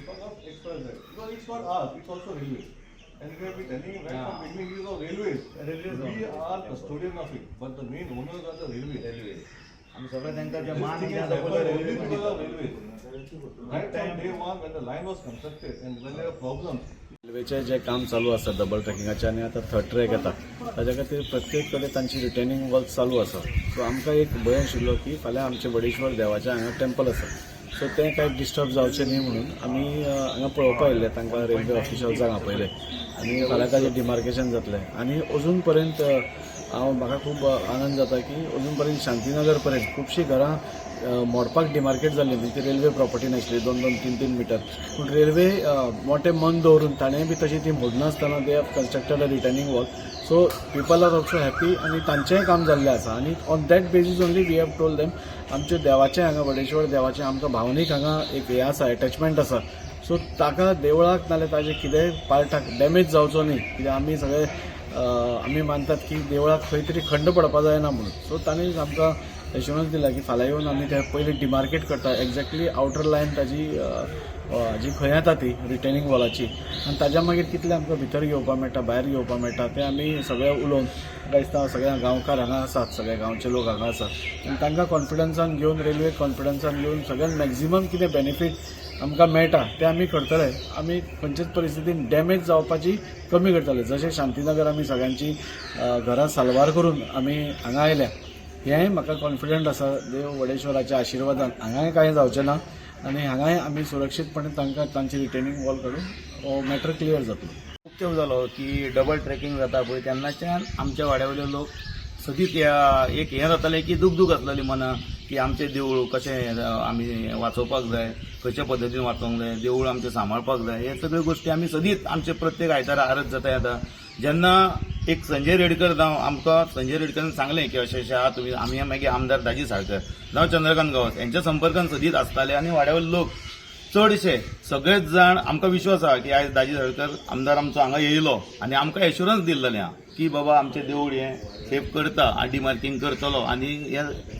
because of XYZ. Because it's not us, it's also railway. And we have been telling right from beginning, it is of railways. We are custodian of it, but the main owners are the railways. आम्ही सगळं त्यांचा जे This मान thing आहे, has त्या happened लोकांना only railway because of railways. Right from day one, when the line was constructed and when there were problems, रेल्वेचे जे काम चालू आसा डबल ट्रॅकिंगाचे आनी आतां थर्ड ट्रॅक येता ताच्या खातीर प्रत्येक कडेन तांची रिटेनिंग वर्क चालू आसा. सो आमकां एक भंय आशिल्लो की फाल्यां आमचे बडेश्वर देवाचें हांगा टेम्पल आसा, सो तें कांय डिस्टर्ब जावचें न्ही म्हणून आमी हांगा पळोवपा येयले तांकां रेल्वे ऑफिशल्सांक आपयले आनी फाल्यां ताचें डिमार्केशन जातलें. आनी अजून पर्यंत म्हाका खूब आनंद जाता की अजून पर्यंत शांतीनगर पर्यंत खुबशीं घरां मोडपाक डिमार्केट जाल्ली, म्हणजे ती रेल्वे प्रॉपर्टी नाशिल्ली 2-2, 3-3 मिटर. पूण रेल्वे मोठें मन दवरून ताणें बी तशी ती मोडनासतना they have constructed a returning wall. So people are also happy आनी तांचेंय काम जाल्लें आसा. आनी on that basis only we have told them आमचे देवाचें हांगा बडेश्वर देवाचें आमकां भावनीक हांगा एक हें आसा, अटॅचमेंट आसा. सो ताका देवळाक नाल्यार ताजे कितेंय पार्टाक डॅमेज जावचो न्ही, कित्याक आमी सगळे आमी मानतात की देवळाक खंय तरी खंड पडपा जायना म्हणून. सो तांणी आमकां एश्युरन्स दिला की फाल्यां येवन आमी ते पयलीं डिमार्केट करता एक्झॅक्टली आउटर लायन ताजी जी खंय येता ती रिटेनिंग वॉलाची, आनी ताज्या मागीर कितलें आमकां भितर घेवपा मेळटा भायर घेवपा मेळटा तें आमी सगळे उलोवन दिसता सगळ्या गांवकार हांगा आसात, सगळे गांवचे लोक हांगा आसात आनी तांकां कॉन्फिडन्सान घेवन रेल्वे कॉन्फिडन्सान घेवन सगळ्यान मॅक्झिमम कितें बेनिफीट आमकां मेळटा तें आमी करतले. आमी खंयचेच परिस्थितीन डॅमेज जावपाची कमी करतले. जशें शांतीनगर आमी सगळ्यांची घरां साल्वार करून आमी हांगा आयल्या, हेंय म्हाका कॉन्फिडंट आसा देव वडेश्वराच्या आशिर्वादान हांगाय कांय जावचें ना आनी हांगाय आमी सुरक्षीतपणे तांकां तांची रिटेनिंग वॉल काडून हो मॅटर क्लियर जातलो. खूप तेंप जालो की डबल ट्रॅकिंग जाता पळय तेन्नाच्यान आमच्या वाड्यावयले लोक सदींच एक हें जातालें की दूख आसलेली मना की आमचें देवूळ कशें आमी वाचोवपाक जाय, खंयच्या पद्दतीन वाचोवंक जाय, देवूळ आमचें सांबाळपाक जाय, हे सगळ्यो गोश्टी आमी सदींच आमचे प्रत्येक आयतारा आरत जाता येता. जेन्ना एक संजय रेडकर जावं आमकां संजय रेडकरान सांगलें की अशें अशें आहा तुमी, आमी मागीर आमदार दाजी साळकर जावं चंद्रकांत गांवस हेंच्या संपर्कान सदींच आसताले आनी वाड्यावयले लोक चडशे सगळेच जाण आमकां विश्वास आहा की आयज दाजी साळकर आमदार आमचो हांगा येयलो आनी आमकां एश्युरन्स दिल्लेलें आहा की बाबा आमचें देवूळ हें सेफ करता आनी डिमार्किंग करतलो. आनी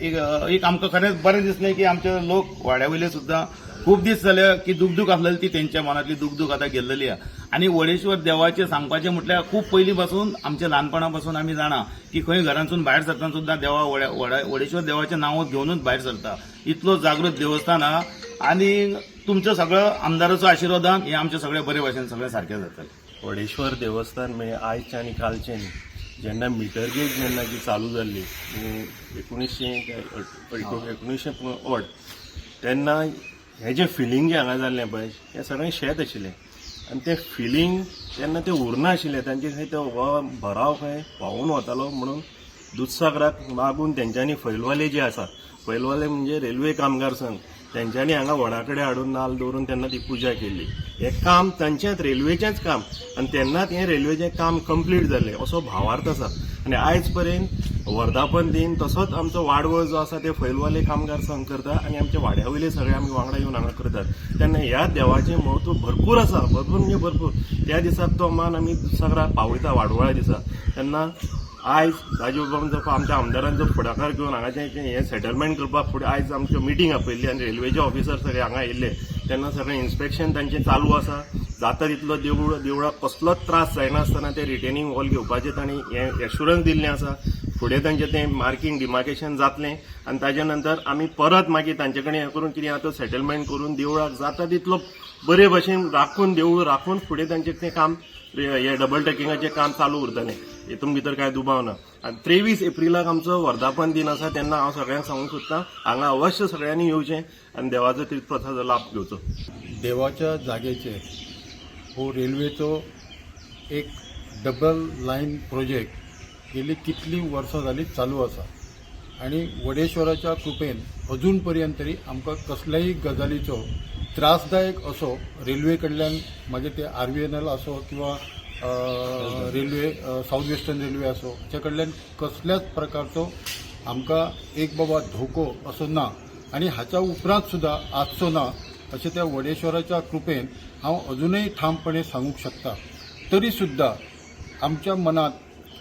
एक आमकां खरेंच बरें दिसलें की आमचे लोक वाड्यावयले सुद्दां खूब दीस जाले की दूख आसलेली ती तेंच्या मनांतली दूख आतां गेल्लेली आहा. आनी वडेश्वर देवाचें सांगपाचें म्हटल्यार खूब पयलीं पासून आमच्या ल्हानपणा पासून आमी जाणा की खंय घरांतसून भायर सरतना सुद्दां देवा वडेश्वर देवाचें नांव घेवनूच भायर सरता. इतलो जागृत देवस्थान आहा आनी तुमच्या सगळ्या आमदाराचो आशिर्वादान हें आमचें सगळें बरे भशेन सगळें सारकें जातलें. वडेश्वर देवस्थान म्हणजे आयचें आनी कालचें न्ही. जेन्ना मिटर गेज जेन्ना जी चालू जाल्ली 1908 तेन्ना हें जें फिलींग जें हांगा जाल्लें पळय हें सगळें शेत आशिल्लें आनी तें फिलींग तेन्ना तें उरना आशिल्लें. तांचे खंय तो भराव खंय व्हांवून वतालो म्हणून दूदसागराक लागून तेंच्यांनी फैलवाले जे आसा, फैलवाले म्हणजे रेल्वे कामगार संघ, तेंच्यांनी हांगा व्हडा कडेन हाडून नाल्ल दवरून तेन्ना ती पुजा केल्ली. हें काम तांचेंच रेल्वेचेंच काम आनी तेन्नाच हें रेल्वेचें काम कंप्लीट जाल्लें असो भावार्थ आसा. आनी आयज पर्यंत वर्धापन दिन तसोच आमचो वाडवळ जो आसा ते फैलवाले कामगार संघ करता आनी आमचे वाड्यावयले सगळे आमी वांगडा येवन हांगा करतात. तेन्ना ह्या देवाचें म्हत्व भरपूर आसा, भरपूर म्हणजे भरपूर. त्या दिसाक तो मान आमी दुसराक पावयता वाडवळा दिसा. तेन्ना आयज राजीव बाबांचो आमच्या आमदारांचो फुडाकार घेवन हांगाचें हें सेटलमेंट करपाक फुडें आयज आमच्यो मिटींग आपयल्ली आनी रेल्वेचे ऑफिसर सगळे हांगा येयले. तेन्ना सगळें इन्स्पेक्शन तांचें चालू आसा. जाता तितलो देवळाक कसलोच त्रास जायनासतना ते रिटेनिंग वॉल घेवपाचें तांणी हें एश्युरन्स दिल्लें आसा. फुडें तांचें तें मार्किंग डिमार्केशन जातलें आनी ताजे नंतर आमी परत मागीर तांचे कडेन हें करून कितें आतां सेटलमेंट करून देवळाक जाता तितलो बरे भशेन राखून देवूळ राखून फुडें तांचें तें काम हे डबल ट्रॅकिंगाचें काम चालू उरतलें. हितून भितर कांय दुबाव ना. आनी 23 एप्रिलाक आमचो वर्धापन दिन आसा तेन्ना हांव सगळ्यांक सांगूंक सोदतां हांगा अवश्य सगळ्यांनी येवचें आनी देवाचो तीर्थप्रसादाचो लाभ घेवचो. देवाच्या जागेचेर हो रेल्वेचो एक डबल लायन प्रोजेक्ट गेली कितली वर्सां जाली चालू आसा आनी वडेश्वराच्या कृपेन अजून पर्यंत तरी आमकां कसल्याय गजालीचो त्रासदायक असो रेल्वे कडल्यान मागीर ते RVNL असो किंवा रेल्वे साऊथ वेस्टर्न रेल्वे असो हाचे कडल्यान कसल्याच प्रकारचो आमकां एक बाबा धोको असो ना आनी हाच्या उपरांत सुद्दां आसचो ना अशें त्या वडेश्वराच्या कृपेन हांव अजूनय ठामपणे सांगूंक शकता. तरी सुद्दां आमच्या मनात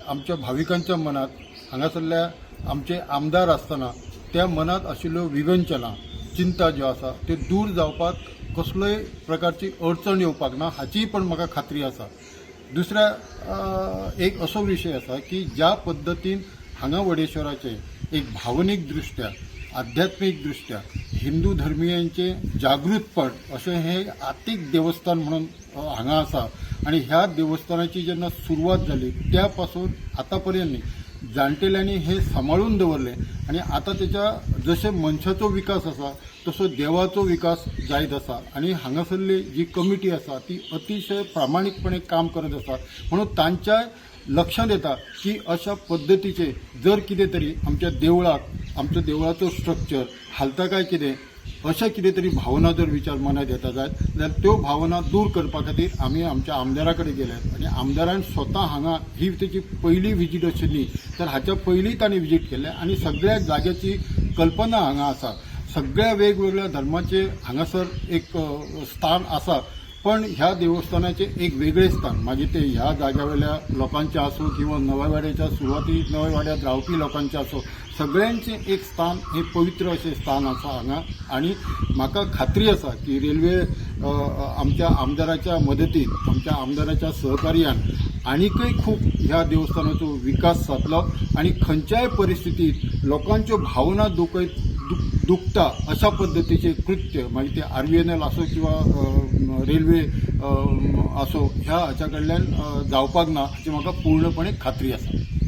आमच्या भाविकांच्या मनात हांगासरल्या आमचे आमदार आसतना त्या मनात आशिल्ल्यो विवंचना चिंता ज्यो आसा त्यो दूर जावपाक कसलोय प्रकारची अडचण येवपाक ना हाची पण म्हाका खात्री आसा. दुसऱ्या एक असो विशय आसा की ज्या पद्दतीन हांगा वडेश्वराचे एक भावनीक दृश्ट्या आध्यात्मीक दृश्ट्या हिंदू धर्मियांचे जागृतपण अशें हें आतीक देवस्थान म्हणून हांगा आसा आनी ह्या देवस्थानाची जेन्ना सुरवात जाली त्या पासून आतां पर्यंत जाणटेल्यांनी हे सांबाळून दवरले आनी आतां तेच्या जशें मनशाचो विकास आसा तसो देवाचो विकास जायत आसा आनी हांगासरली जी कमिटी आसा ती अतिशय प्रामाणीकपणे काम करत आसा. म्हणून तांच्या लक्षात येता की अशा पद्दतीचे जर कितें तरी आमच्या देवळाक आमच्या देवळाचो स्ट्रक्चर हालता काय कितें अशा कितें तरी भावना जर विचार मनात येता जायत जाल्यार त्यो भावना दूर करपा खातीर आमी आमच्या आमदारा कडेन गेल्यात आनी आमदारान स्वता हांगा ही तेची पयली विजीट आशिल्ली तर हाच्या पयलीं ताणें विजीट केलें आनी सगळ्या जाग्याची कल्पना हांगा आसा. सगळ्या वेगवेगळ्या धर्माचे हांगासर एक स्थान आसा पण ह्या देवस्थानाचे एक वेगळे स्थान मागीर ते ह्या जाग्यावेल्या लोकांचे आसूं किंवा नव्या वाड्याच्या सुरवाती नव्या वाड्यात रावपी लोकांचे आसूं सगळ्यांचे एक स्थान हे पवित्र अशें स्थान आसा हांगा. आनी म्हाका खात्री आसा की रेल्वे आमच्या आमदाराच्या मदतीन आमच्या आमदाराच्या सहकार्यान आनीकय खूब ह्या देवस्थानाचो विकास जातलो आनी खंयच्याय परिस्थितीत लोकांच्यो भावना दुखता अशा पद्दतीचे कृत्य मागीर ते RVNL आसो किंवा रेल्वे आसो ह्या हाच्या कडल्यान जावपाक ना हाची म्हाका पूर्णपणे खात्री आसा.